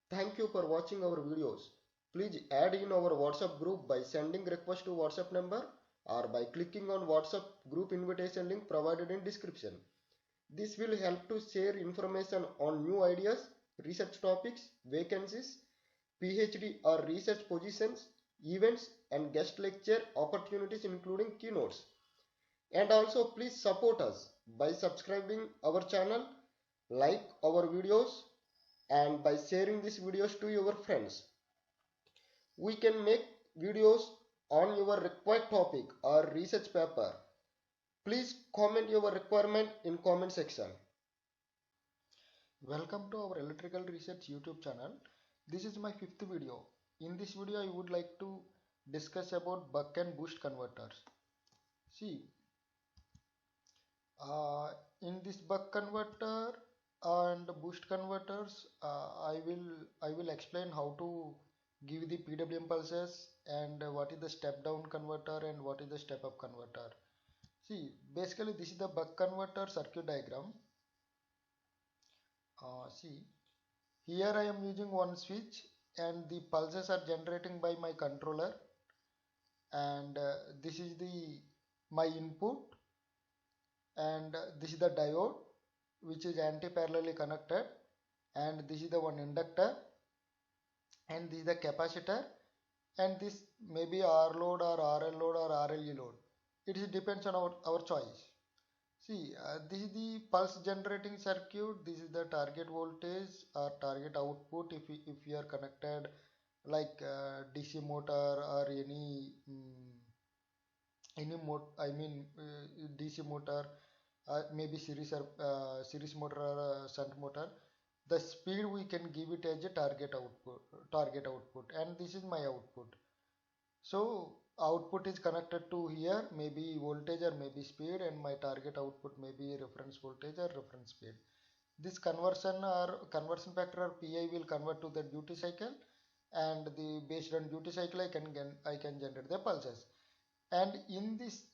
Thank you for watching our videos. Please add in our WhatsApp group by sending request to WhatsApp number or by clicking on WhatsApp group invitation link provided in description. This will help to share information on new ideas, research topics, vacancies, PhD or research positions, events and guest lecture opportunities including keynotes. And also please support us by subscribing our channel, like our videos and by sharing these videos to your friends. We can make videos on your required topic or research paper. Please comment your requirement in comment section. Welcome to our electrical research YouTube channel. This is my fifth video. In this video I would like to discuss about buck and boost converters. See, uh, in this buck converter and boost converters, I will explain how to give the PWM pulses and what is the step down converter and what is the step up converter. See, basically this is the buck converter circuit diagram. See, here I am using one switch and the pulses are generating by my controller, and this is the my input, and this is the diode which is anti-parallelly connected, and this is the one inductor, and this is the capacitor, and this may be R load or RL load or RLE load. It is depends on our choice. See, this is the pulse generating circuit. This is the target voltage or target output if you are connected like DC motor or any DC motor, maybe series motor or shunt motor. The speed we can give it as a target output, and this is my output. So output is connected to here, maybe voltage or maybe speed, and my target output may be reference voltage or reference speed. This conversion factor or PI will convert to the duty cycle, and the based on duty cycle I can generate the pulses. And in this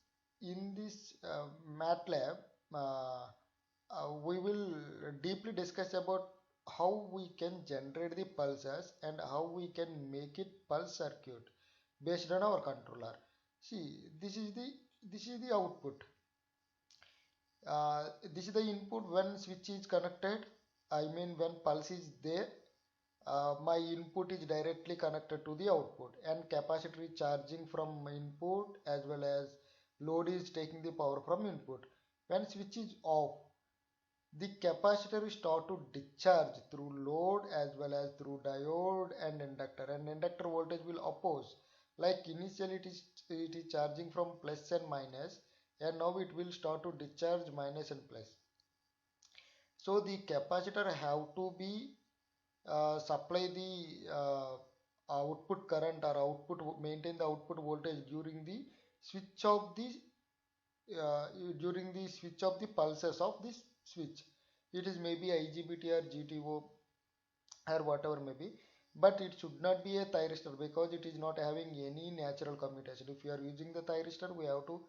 MATLAB, uh, we will deeply discuss about how we can generate the pulses and how we can make it pulse circuit based on our controller. See, this is the output. This is the input when switch is connected. I mean when pulse is there, my input is directly connected to the output, and capacitor is charging from input as well as load is taking the power from input. When switch is off, the capacitor will start to discharge through load as well as through diode and inductor voltage will oppose. Like initially it is charging from plus and minus, and now it will start to discharge minus and plus. So the capacitor have to be supply the output current or maintain the output voltage uh, during the switch of the pulses of this switch. It is maybe IGBT or GTO or whatever may be, but it should not be a thyristor because it is not having any natural commutation. If you are using the thyristor, we have to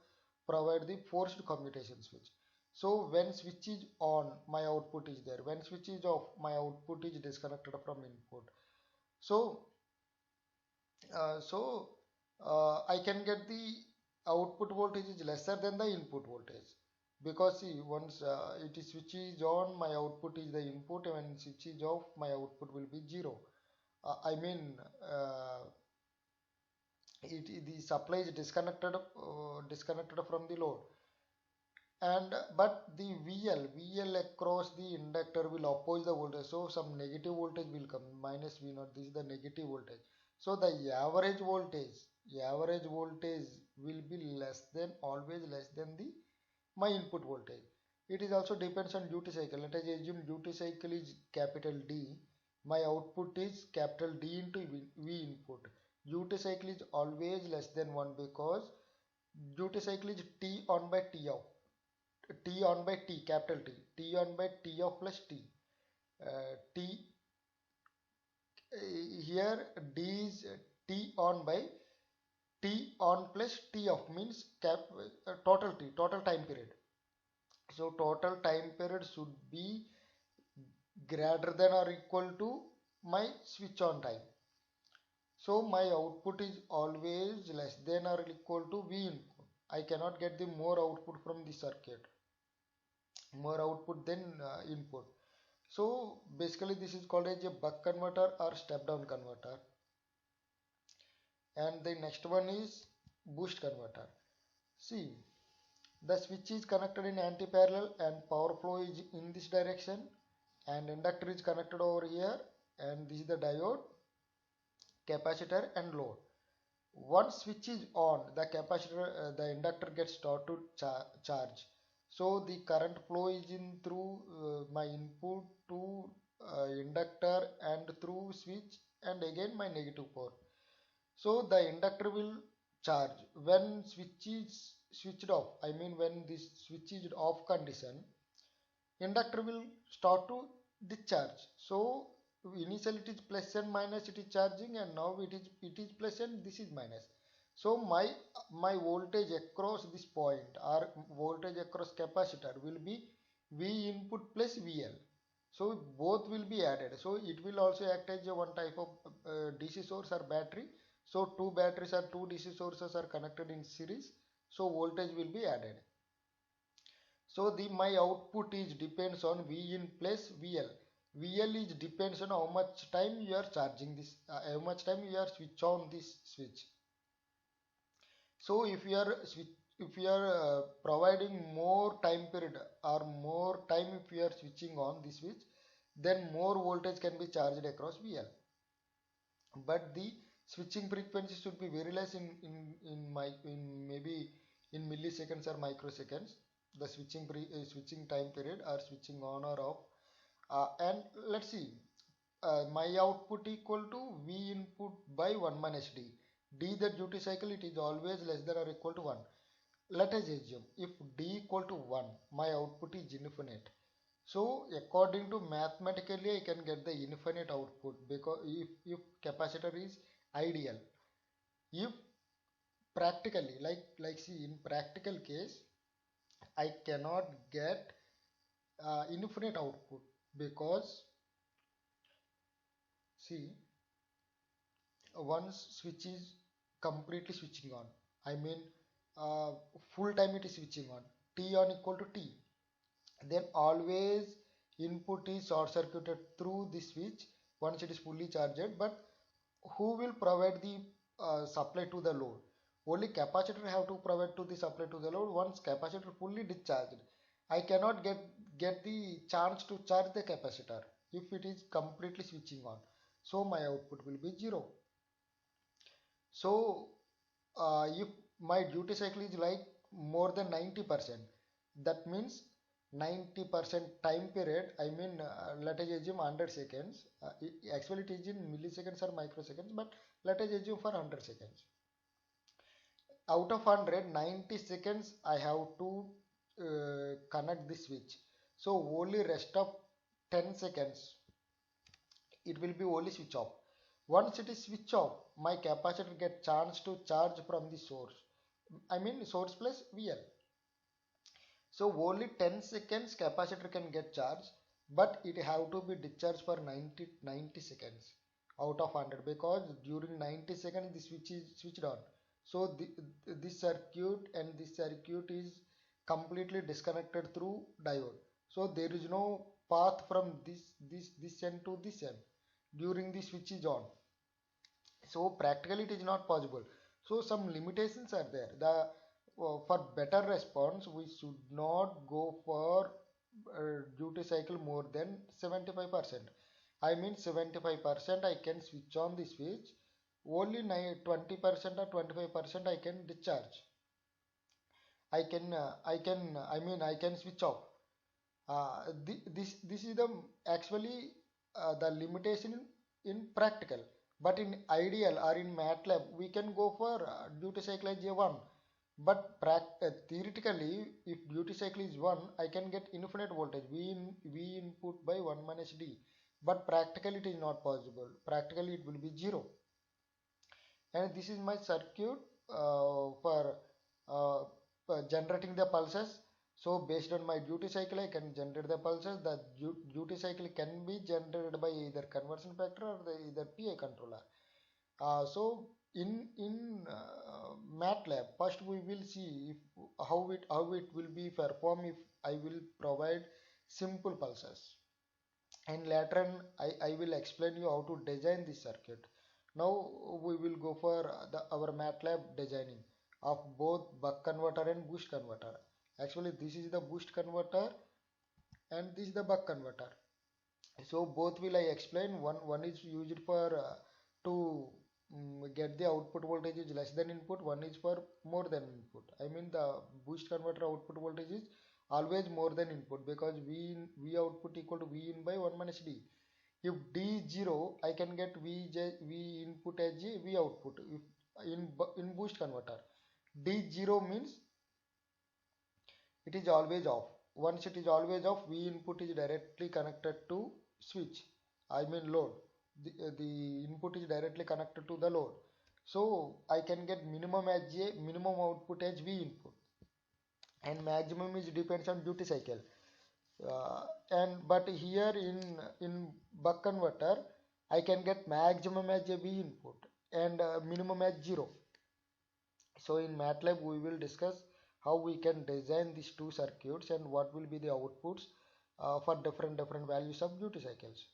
provide the forced commutation switch. So when switch is on, my output is there. When switch is off, my output is disconnected from input. So I can get the output voltage is lesser than the input voltage, because see, once it is switch is on, my output is the input, and when switch is off, my output will be zero. I mean, the supply is disconnected from the load, and but the VL across the inductor will oppose the voltage, so some negative voltage will come, minus V naught. This is the negative voltage. So the average voltage will be always less than the my input voltage. It is also depends on duty cycle. Let us assume duty cycle is capital D, my output is capital D into V input. Duty cycle is always less than 1 because duty cycle is T on by T off. T on by T, capital T on by T of plus T. T here D is T on by T on plus T of means total time period. So total time period should be greater than or equal to my switch on time. So my output is always less than or equal to V input. I cannot get the more output from the circuit, more output than input. So basically this is called as a buck converter or step down converter. And the next one is boost converter. See, the switch is connected in anti-parallel and power flow is in this direction, and inductor is connected over here, and this is the diode, capacitor and load. Once switch is on, the capacitor, the inductor gets start to charge. So the current flow is in through my input to inductor and through switch and again my negative port. So the inductor will charge when switch is switched off. I mean when this switch is off condition, inductor will start to discharge. So initially it is plus and minus, it is charging, and now it is plus and this is minus. So my voltage across this point or voltage across capacitor will be V input plus VL. So both will be added. So it will also act as a one type of DC source or battery. So two batteries or two DC sources are connected in series. So voltage will be added. So the my output is depends on V in plus VL. VL is depends on how much time you are charging this, how much time you are switch on this switch. So if you are providing more time period or more time if you are switching on this switch, then more voltage can be charged across VL. But the switching frequency should be very less in maybe in milliseconds or microseconds, the switching time period or switching on or off. And let's see, my output equal to V input by 1 minus d, the duty cycle, it is always less than or equal to 1. Let us assume if d equal to 1, my output is infinite. So according to mathematically I can get the infinite output, because if capacitor is ideal. If practically, like see, in practical case I cannot get infinite output, because see, once switch is completely switching on, I mean uh, full time it is switching on, T on equal to T, then always input is short circuited through the switch once it is fully charged. But who will provide the supply to the load? Only capacitor have to provide to the supply to the load. Once capacitor fully discharged, I cannot get the chance to charge the capacitor if it is completely switching on. So my output will be zero. So if my duty cycle is like more than 90%, that means 90% time period, I mean let us assume 100 seconds, actually it is in milliseconds or microseconds, but let us assume for 100 seconds. Out of 100, 90 seconds I have to connect the switch. So only rest of 10 seconds it will be only switch off. Once it is switch off, my capacitor get chance to charge from the source. I mean source plus VL. So only 10 seconds capacitor can get charged, but it have to be discharged for 90 seconds out of 100, because during 90 seconds the switch is switched on. So this circuit and this circuit is completely disconnected through diode. So there is no path from this end to this end during the switch is on. So practically it is not possible. So some limitations are there. The for better response we should not go for duty cycle more than 75%. I mean 75% I can switch on the switch, only 20% or 25% I can discharge. I can switch off. This is the actually the limitation in practical. But in ideal or in MATLAB we can go for duty cycle as a 1. But theoretically if duty cycle is 1, I can get infinite voltage, V input by 1 minus d. But practically it is not possible. Practically it will be 0. And this is my circuit for generating the pulses. So based on my duty cycle, I can generate the pulses. The duty cycle can be generated by either conversion factor or either PI controller. So in MATLAB, first we will see if how it will be perform if I will provide simple pulses. And later on, I will explain you how to design this circuit. Now we will go for our MATLAB designing of both buck converter and boost converter. Actually, this is the boost converter and this is the buck converter. So both will I explain. One is used for to get the output voltage is less than input. One is for more than input. I mean the boost converter output voltage is always more than input, because V output equal to V in by 1 minus D. If D is 0, I can get V input as a V output. If in boost converter, D 0 means it is always off. Once it is always off, V input is directly connected to switch. I mean load. The input is directly connected to the load. So I can get minimum as a minimum output as V input, and maximum is depends on duty cycle. And but here in buck converter, I can get maximum as a V input and minimum as 0. So in MATLAB we will discuss how we can design these two circuits and what will be the outputs for different values of duty cycles.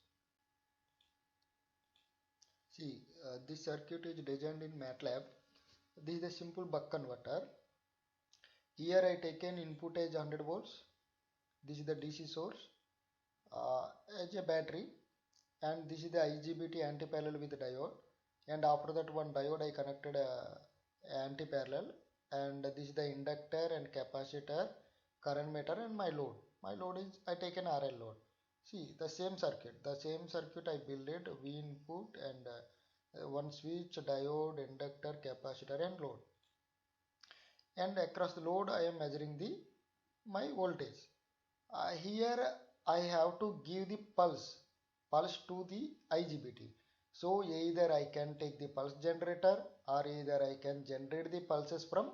See, this circuit is designed in MATLAB. This is a simple buck converter. Here I taken input as 100 volts. This is the DC source as a battery, and this is the IGBT anti-parallel with the diode. And after that, one diode I connected anti-parallel, and this is the inductor and capacitor, current meter, and my load. My load is I take an RL load. See the same circuit I build it, V input and one switch, diode, inductor, capacitor, and load. And across the load I am measuring the my voltage. Here I have to give the pulse to the IGBT. So either I can take the pulse generator or either I can generate the pulses from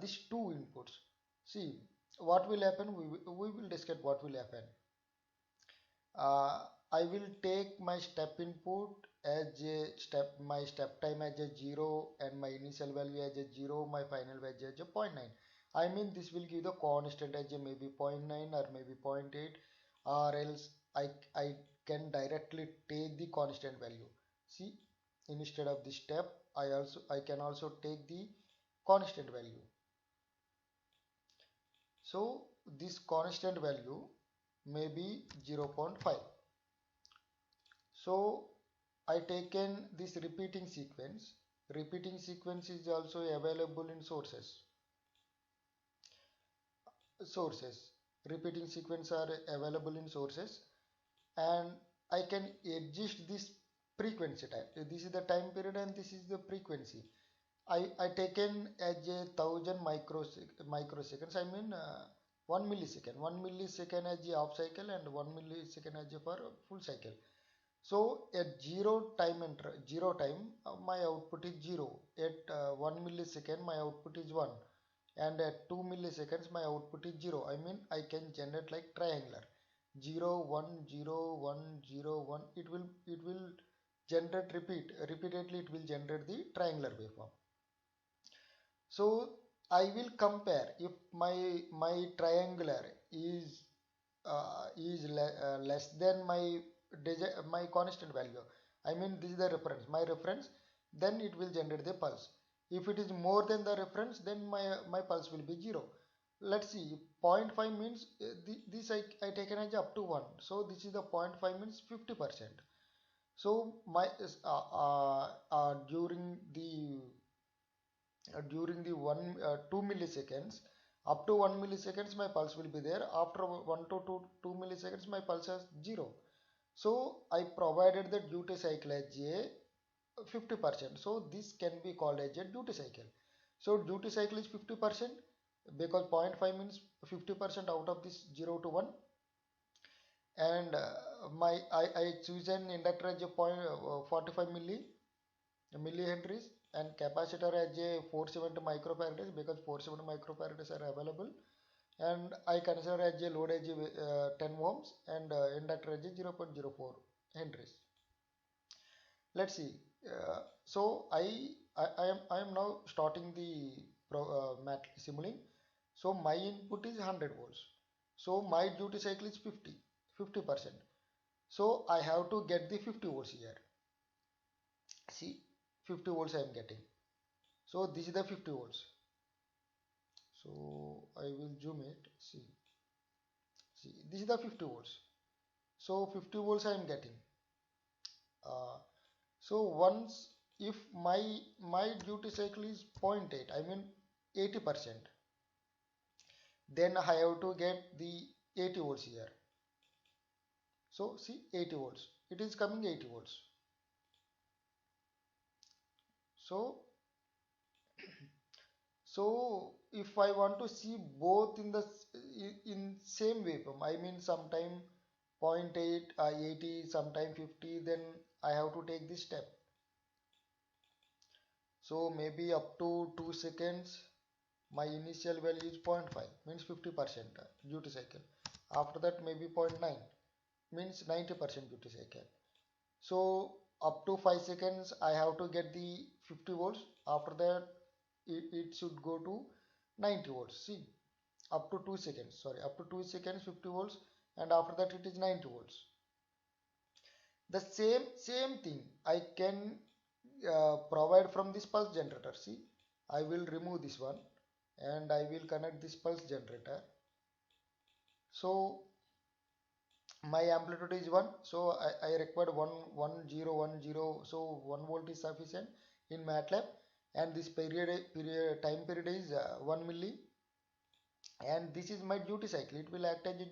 these two inputs. See what will happen, we will discuss what will happen. I will take my step input as my step time as a 0 and my initial value as a 0, my final value as a 0.9. I mean this will give the constant as a maybe 0.9 or maybe 0.8, or else I can directly take the constant value. See, instead of this step I can also take the constant value. So this constant value may be 0.5. So I taken this repeating sequence. Repeating sequence is also available in sources. Repeating sequence are available in sources, and I can adjust this frequency time. This is the time period and this is the frequency. I taken as a 1000 microseconds. I mean 1 millisecond. 1 millisecond as a half cycle and 1 millisecond as a for full cycle. So at zero time my output is 0. At 1 millisecond my output is 1, and at 2 milliseconds my output is 0. I mean I can generate like triangular 0 1 0 1 0 1. It will generate repeatedly. It will generate the triangular waveform. So I will compare if my triangular is less than my constant value. I mean this is the reference, my reference, then it will generate the pulse. If it is more than the reference, then my pulse will be 0. Let's see, 0.5 means this I taken as up to 1. So this is the 0.5 means 50%. So my during the 2 milliseconds, up to 1 milliseconds my pulse will be there. After 1 to 2 milliseconds my pulse is 0. So I provided the duty cycle as a 50%. So this can be called as a duty cycle. So duty cycle is 50% because 0.5 means 50% out of this 0 to 1. And I choose an inductor as a 45 millihenries, and capacitor as a 470 microfarads because 470 microfarads are available. and I consider as a load as 10 ohms and inductor as a 0.04 henries. Let's see. So I am now starting the mat simulating. So my input is 100 volts. So my duty cycle is 50%. So I have to get the 50 volts here. See, 50 volts I am getting. So this is the 50 volts. So I will zoom it. See, this is the 50 volts. So 50 volts I am getting. Uh, so once if my duty cycle is 0.8, I mean 80%, then I have to get the 80 volts here. So see 80 volts. It is coming 80 volts. So so if I want to see both in the in same waveform, I mean sometime 0.8, 80, sometime 50, then I have to take this step. So maybe up to 2 seconds, my initial value is 0.5, means 50% duty cycle. After that maybe 0.9, means 90% duty cycle. So up to 5 seconds I have to get the 50 volts. After that it should go to 90 volts. See, up to 2 seconds, sorry, up to 2 seconds 50 volts, and after that it is 90 volts. The same thing I can provide from this pulse generator. See, I will remove this one and I will connect this pulse generator. So my amplitude is 1, so I required 1 10 10, so 1 volt is sufficient in MATLAB, and this time period is 1 milli, and this is my duty cycle. It will act as a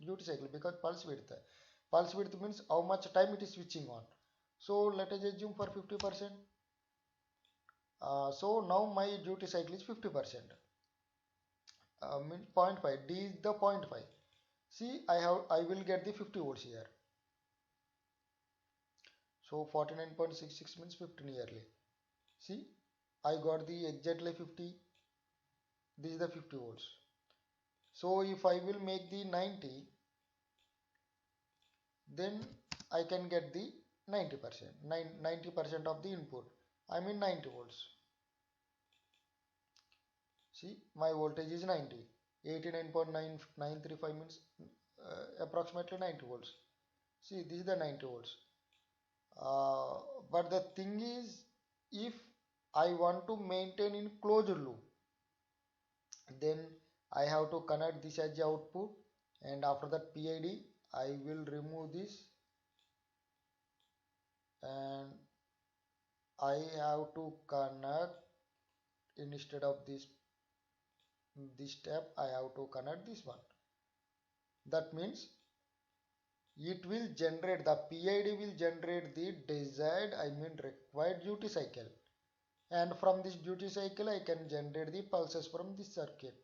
duty cycle because pulse width means how much time it is switching on. So let us assume for 50%. So now my duty cycle is 50%. Means 0.5. D is the 0.5. See, I will get the 50 volts here. So 49.66 means 50 nearly. See, I got the exactly 50. This is the 50 volts. So if I will make the 90, then I can get the 90%. 90% of the input. I mean 90 volts. See, my voltage is 90. 89.935 means approximately 90 volts. See, this is the 90 volts. But the thing is, if I want to maintain in closed loop, then I have to connect this as the output, and after that PID I will remove this, and I have to connect, instead of this step I have to connect this one. That means it will generate, the PID will generate the desired, I mean required duty cycle, and from this duty cycle I can generate the pulses from this circuit.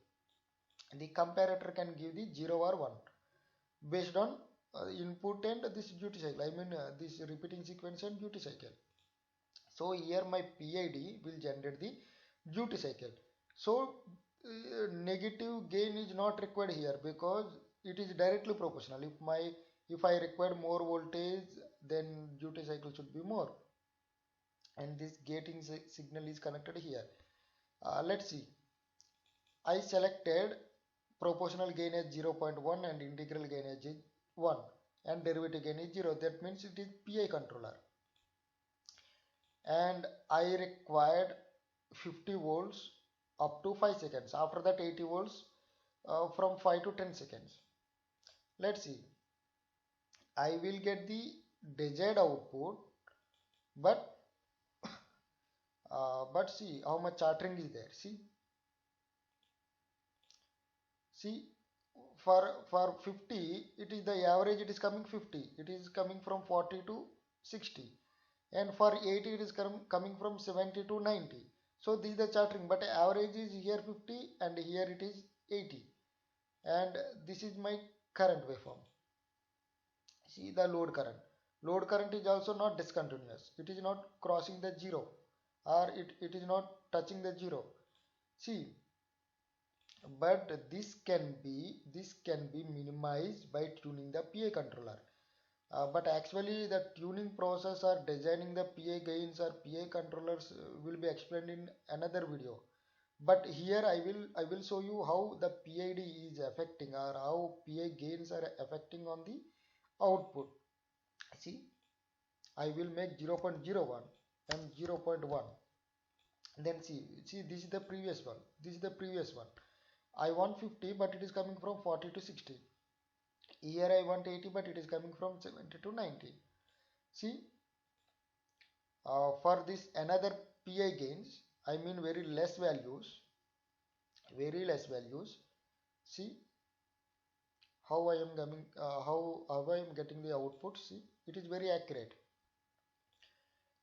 The comparator can give the 0 or 1 based on input and this duty cycle, I mean this repeating sequence and duty cycle. So here my PID will generate the duty cycle. So negative gain is not required here because it is directly proportional. If I require more voltage, then duty cycle should be more, and this gating signal is connected here. Let's see. I selected proportional gain as 0.1 and integral gain as 1 and derivative gain is 0. That means it is PI controller, and I required 50 volts up to 5 seconds. After that 80 volts from 5 to 10 seconds. Let's see. I will get the desired output, but see how much chartering is there. See, for 50 it is the average, it is coming 50, it is coming from 40 to 60, and for 80 it is coming from 70 to 90. So this is the chartering, but average is here 50 and here it is 80, and this is my current waveform. See the load current is also not discontinuous, it is not crossing the zero, or it is not touching the zero. See, but this can be minimized by tuning the PI controller. But actually the tuning process or designing the PI gains or PI controllers will be explained in another video. But here I will show you how the PID is affecting, or how PI gains are affecting on the output. See, I will make 0.01 and 0.1. Then see, this is the previous one. This is the previous one. I want 50, but it is coming from 40 to 60. Here I want 80, but it is coming from 70 to 90. See, for this another PI gains, I mean very less values. See how I am coming, how I am getting the output. See, it is very accurate.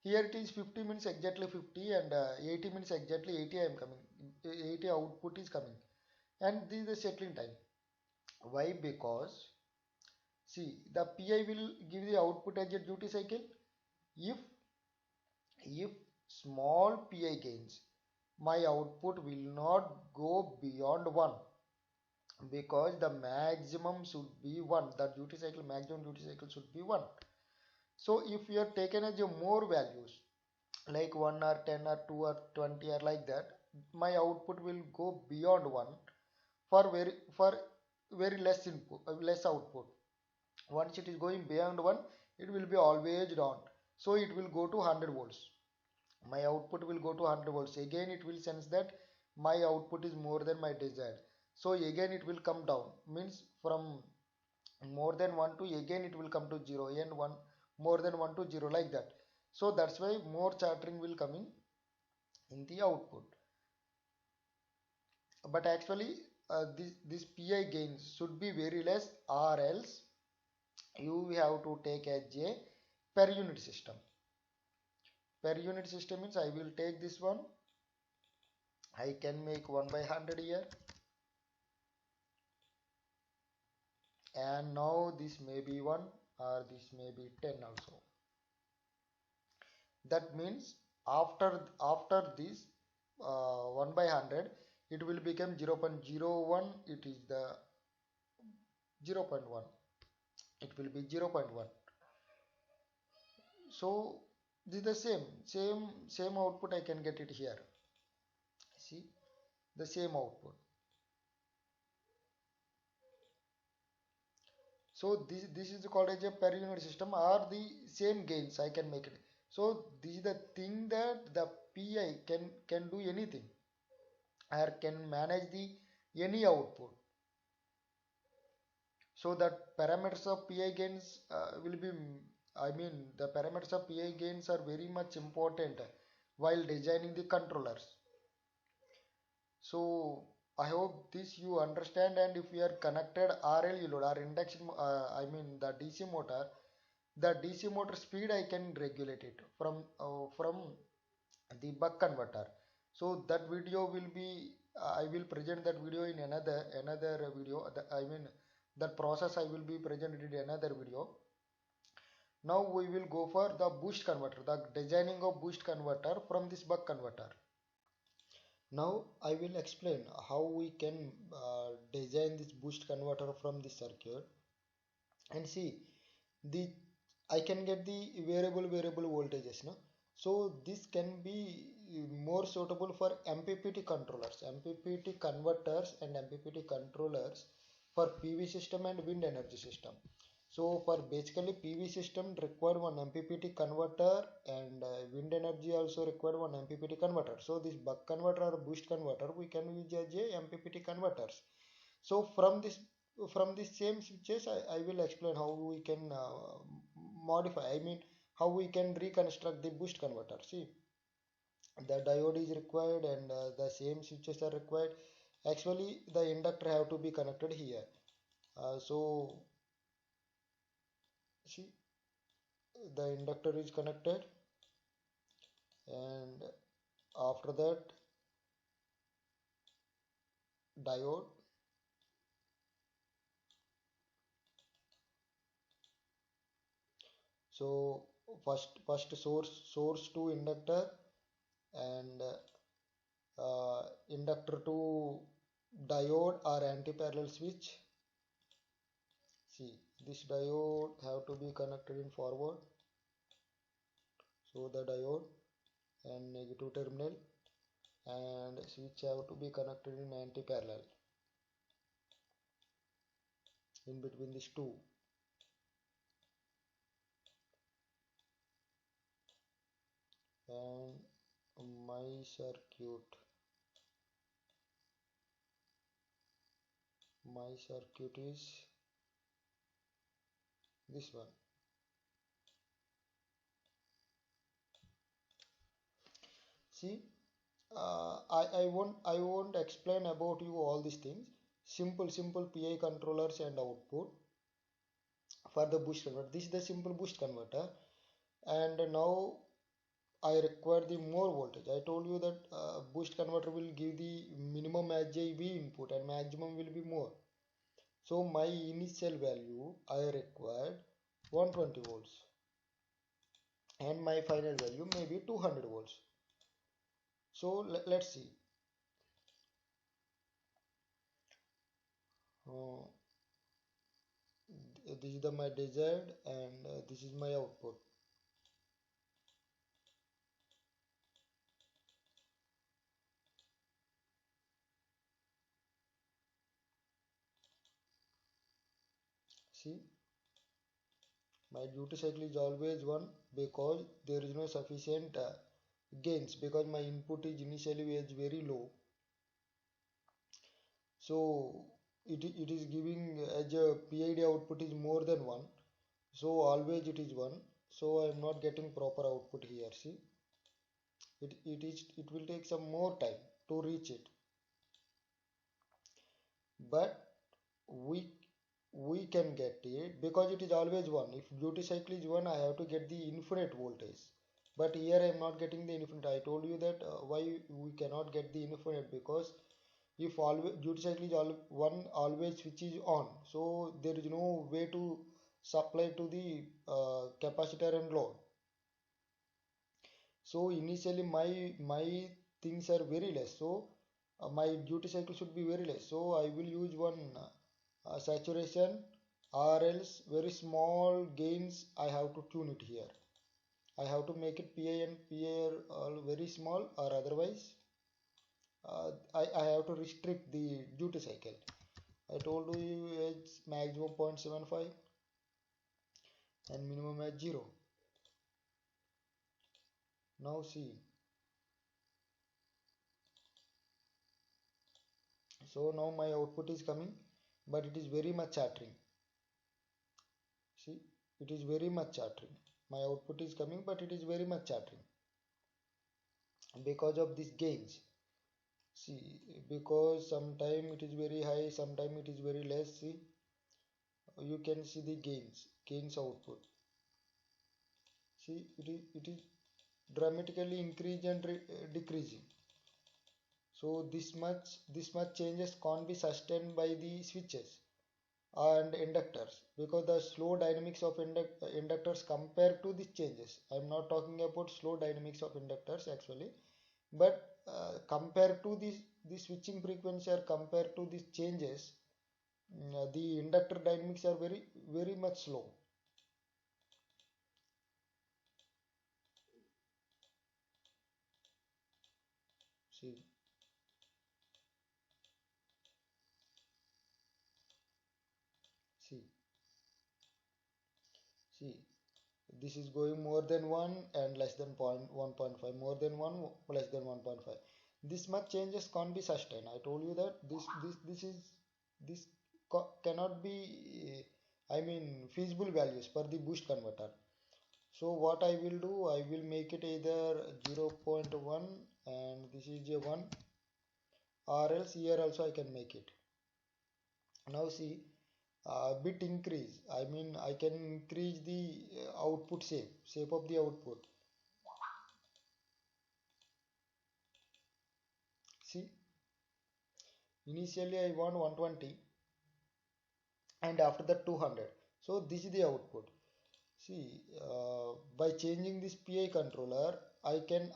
Here it is 50 minutes exactly 50, and 80 minutes exactly 80 I am coming. 80 output is coming, and this is the settling time. Why? Because see, the PI will give the output as a duty cycle. If if small PI gains, my output will not go beyond 1, because the maximum should be 1. The duty cycle, maximum duty cycle should be 1. So if you are taken as a more values like 1 or 10 or 2 or 20 or like that, my output will go beyond 1 for very less input, less output. Once it is going beyond 1, it will be always down. So it will go to 100 volts. My output will go to 100 volts. Again it will sense that my output is more than my desired. So again it will come down. Means from more than 1 to again it will come to 0, and 1 more than 1 to 0, like that. So that's why more chattering will come in the output. But actually this PI gains should be very less, or else you have to take as a per unit system. Per unit system means I will take this one, I can make 1 by 100 here, and now this may be 1 or this may be 10 also. That means after this 1 by 100, it will become 0.01. It is the 0.1, it will be 0.1. So this is the same output I can get it here. See, the same output. So this is called as a per unit system, or the same gains I can make it. So this is the thing, that the PI can do anything, or can manage the any output. So that parameters of PI gains will be, I mean the parameters of PI gains are very much important while designing the controllers. So I hope this you understand, and if you are connected RLU load or induction, I mean the DC motor, the DC motor speed I can regulate it from the buck converter. So that video will be, I will present that video in another video. I mean that process I will be presented in another video. Now we will go for the boost converter, the designing of boost converter from this buck converter. Now I will explain how we can design this boost converter from this circuit. And see, the I can get the variable voltages, no? So this can be more suitable for MPPT controllers, MPPT converters and MPPT controllers for PV system and wind energy system. So for basically PV system require one MPPT converter, and wind energy also require one MPPT converter. So this buck converter or boost converter we can use as a MPPT converters. So from this same switches I will explain how we can modify, I mean how we can reconstruct the boost converter. See, the diode is required, and the same switches are required. Actually the inductor have to be connected here. So see, the inductor is connected, and after that diode. So first source to inductor, and inductor to diode or anti-parallel switch. See, this diode have to be connected in forward, so the diode and negative terminal, and switch have to be connected in anti-parallel in between these two. And my circuit is this one. See, I won't explain about you all these things. Simple PI controllers and output for the boost converter. This is the simple boost converter, and now I require the more voltage. I told you that boost converter will give the minimum HJV input and maximum will be more. So my initial value I required 120 volts and my final value may be 200 volts. So let's see. Uh, this is my desired and this is my output. See, my duty cycle is always 1 because there is no sufficient gains, because my input is initially was very low. So it is giving as a PID output is more than 1. So always it is 1. So I am not getting proper output here. See, it will take some more time to reach it. But we we can get it because it is always 1. If duty cycle is 1, I have to get the infinite voltage, but here I am not getting the infinite. I told you that why we cannot get the infinite, because if always duty cycle is 1, always switch is on, so there is no way to supply to the capacitor and load. So initially my things are very less, so my duty cycle should be very less, so I will use one saturation, or else very small gains I have to tune it here. I have to make it PI and PI are all very small, or otherwise I have to restrict the duty cycle. I told you it's maximum 0.75 and minimum at 0. Now see, so now my output is coming, but it is very much chattering. See, it is very much chattering. My output is coming, but it is very much chattering because of these gains. See, because sometime it is very high, sometime it is very less. See, you can see the gains output. See, it is dramatically increasing and decreasing. So this much changes can't be sustained by the switches and inductors, because the slow dynamics of inductors compared to these changes. I am not talking about slow dynamics of inductors actually, but compared to the switching frequency or compared to these changes, the inductor dynamics are very much slow. See, see, see. This is going more than 1 and less than 1.5, more than 1 less than 1.5. This much changes can't be sustained. I told you that this cannot be I mean feasible values for the boost converter. So what I will do, I will make it either 0.1 and this is a 1, or else here also I can make it. Now see, bit increase, I mean I can increase the output shape of the output. See, initially I want 120 and after that 200. So this is the output. See, by changing this PI controller, I can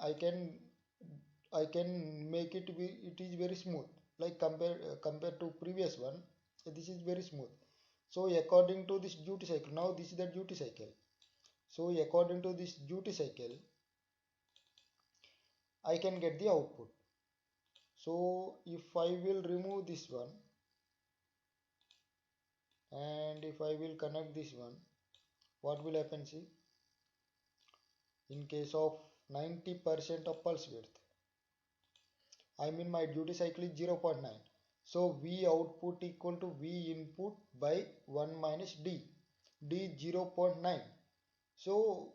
make it be, it is very smooth. like compared to previous one, this is very smooth. So according to this duty cycle, now this is the duty cycle. So according to this duty cycle, I can get the output. So if I will remove this one and if I will connect this one, what will happen? See, in case of 90% of pulse width, I mean my duty cycle is 0.9. So V output equal to V input by 1 minus D. D is 0.9. So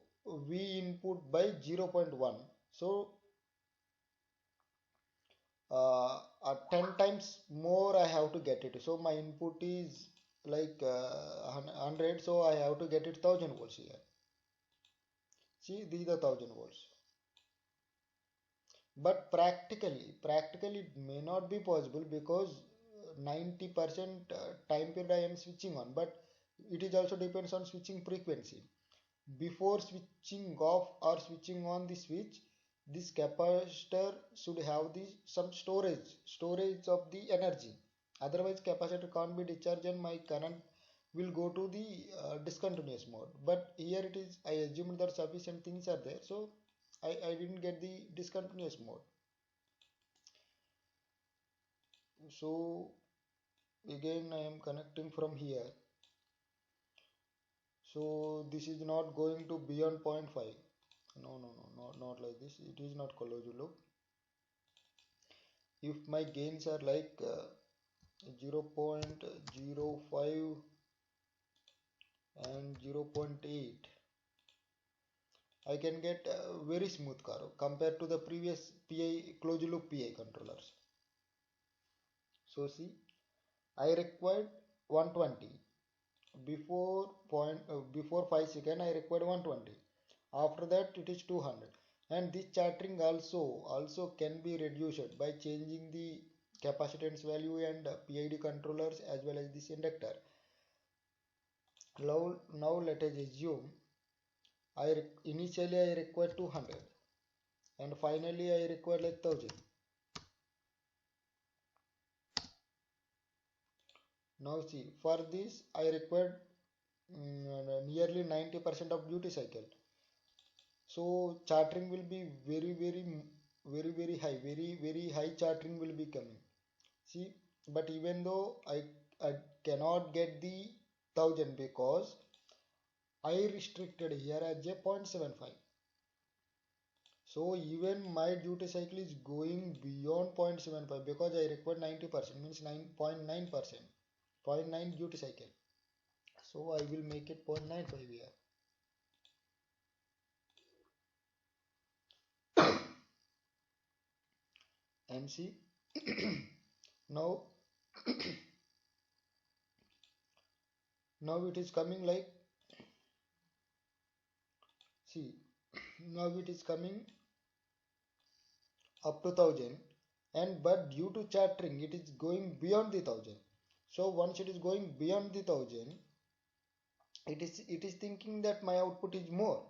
V input by 0.1. So 10 times more I have to get it. So my input is like 100. So I have to get it 1000 volts here. See, these are 1000 volts. But practically it may not be possible because 90% time period I am switching on, but it is also depends on switching frequency. Before switching off or switching on the switch, this capacitor should have the some storage of the energy. Otherwise capacitor can't be discharged and my current will go to the discontinuous mode. But here it is, I assumed that sufficient things are there, so I didn't get the discontinuous mode. So again I am connecting from here. So this is not going to beyond 0.5. No, not like this. It is not closed loop. If my gains are like 0.05 and 0.8, I can get a very smooth car compared to the previous PI closed loop PI controllers. So see, I required 120 before 5 seconds. I required 120. After that it is 200. And this chattering also can be reduced by changing the capacitance value and PID controllers as well as this inductor. Now let us assume initially I required 200 and finally I required like 1000. Now see, for this I required nearly 90% of duty cycle. So chartering will be very high, very high chartering will be coming. See, but even though I cannot get the 1000 because I restricted here as a 0.75. So even my duty cycle is going beyond 0.75 because I require 90%, means 9.9%, 0.9 duty cycle. So I will make it 0.95 here. And see, now now it is coming like, see, now it is coming up to 1000, and but due to chattering it is going beyond the 1000. So once it is going beyond the 1000, it is thinking that my output is more,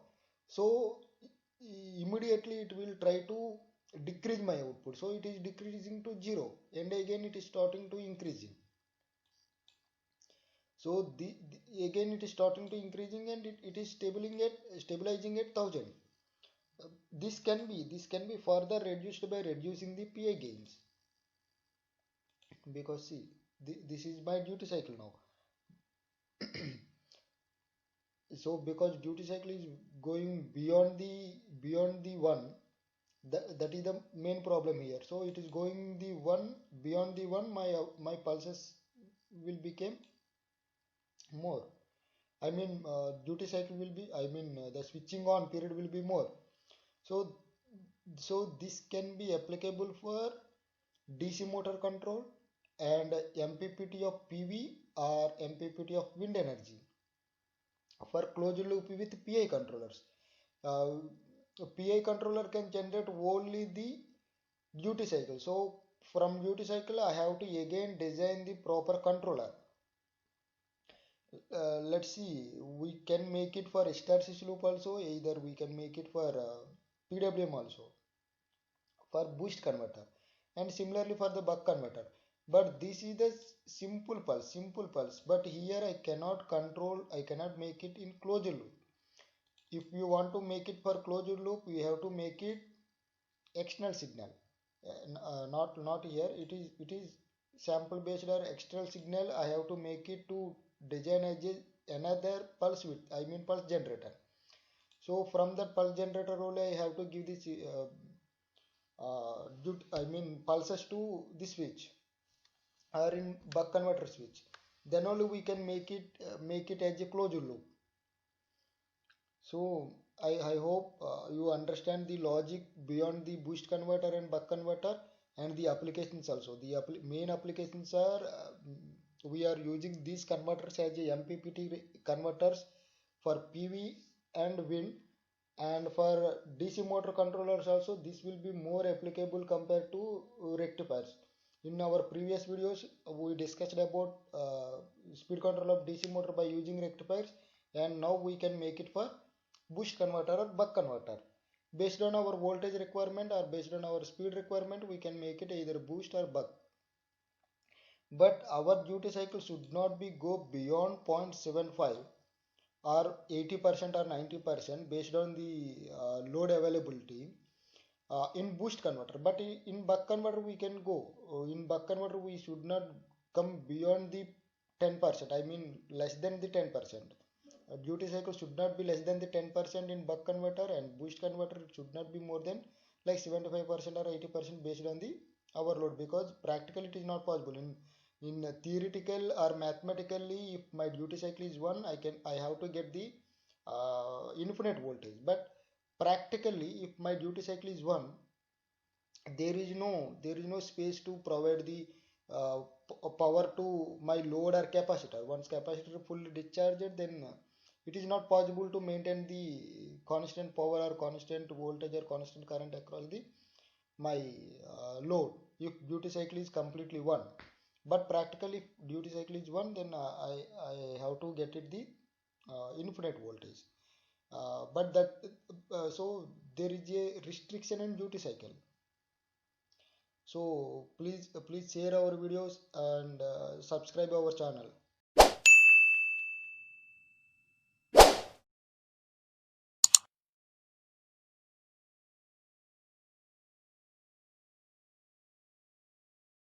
so immediately it will try to decrease my output. So it is decreasing to 0 and again it is starting to increasing. So again it is starting to increasing and it is stabilizing at 1000. This can be further reduced by reducing the PI gains, because see, this is my duty cycle now. So because duty cycle is going beyond the one, that is the main problem here. So it is going the one, beyond the one, my pulses will become more. I mean duty cycle will be, I mean the switching on period will be more. So this can be applicable for DC motor control and MPPT of PV or MPPT of wind energy. For closed loop with PI controllers, uh, PI controller can generate only the duty cycle. So from duty cycle I have to again design the proper controller. Let's see, we can make it for hysteresis loop also, either we can make it for PWM also, for boost converter, and similarly for the buck converter. but this is the simple pulse, but here I cannot control, I cannot make it in closed loop. If you want to make it for closed loop, you have to make it external signal. Not here, it is sample based or external signal. I have to make it to design as another pulse width, I mean pulse generator. So from that pulse generator only I have to give this I mean pulses to the switch or in buck converter switch. Then only we can make it as a closed loop. So I hope you understand the logic beyond the boost converter and buck converter, and the applications also. The main applications are we are using these converters as a MPPT converters for PV and wind, and for DC motor controllers also this will be more applicable compared to rectifiers. In our previous videos we discussed about speed control of DC motor by using rectifiers, and now we can make it for boost converter or buck converter. Based on our voltage requirement or based on our speed requirement, we can make it either boost or buck. But our duty cycle should not be go beyond 0.75 or 80% or 90% based on the load availability in boost converter. But in buck converter we can go. In buck converter we should not come beyond the 10%. I mean less than the 10%. Duty cycle should not be less than the 10% in buck converter, and boost converter should not be more than like 75% or 80% based on the our load, because practically it is not possible. In theoretical or mathematically, if my duty cycle is 1, I have to get the infinite voltage. But practically if my duty cycle is 1, there is no space to provide the power to my load or capacitor. Once capacitor fully discharged, then it is not possible to maintain the constant power or constant voltage or constant current across the my load if duty cycle is completely 1. But practically if duty cycle is 1, then I have to get it the infinite voltage. But that so there is a restriction in duty cycle. So please share our videos and subscribe our channel.